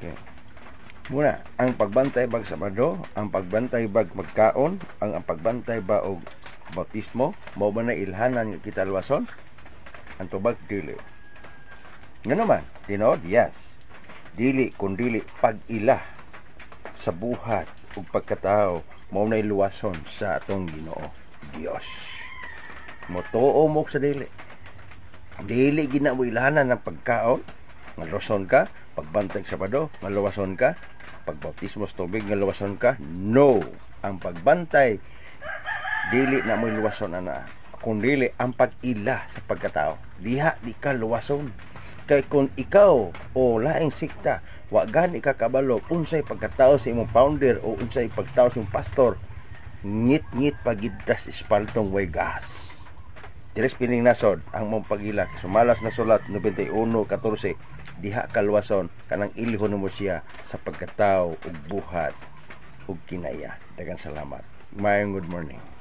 Okay. Muna, ang pagbantay bag Sabado, ang pagbantay bag magkaon, ang pagbantay ba og bautismo, mao ba na ilhanan nga kita luwason? Ang tubag dili. Ngano man, tinod, yes. Dili kundili pag-ila sa buhat ug pagkatao mao na iluwason sa atong Ginoo Dios. Motuo mo sa dili. Dili gina mo ilhanan ng pagkaon, nga luwason ka, pagbantay Sabado, nga luwason ka, pagbautismo sa tubig, nga luwason ka. No, ang pagbantay dili na mo luwason ana, kundi ang pag-ila sa pagkatao. Diha di ka luwason. Kay kung ikaw o laing sikta, wa gani ka kabalo unsay pagkatao sa imong founder o unsay pagtao sa imong pastor, ngit-ngit pagidtas espaltong way gas. Dires pining nasod ang mong pag-ila. Sumalas na sulat 91:14, diha kalwason kanang ilhon mo siya sa pagkatao ug buhat ug kinaya. Daghang salamat. Mayong good morning.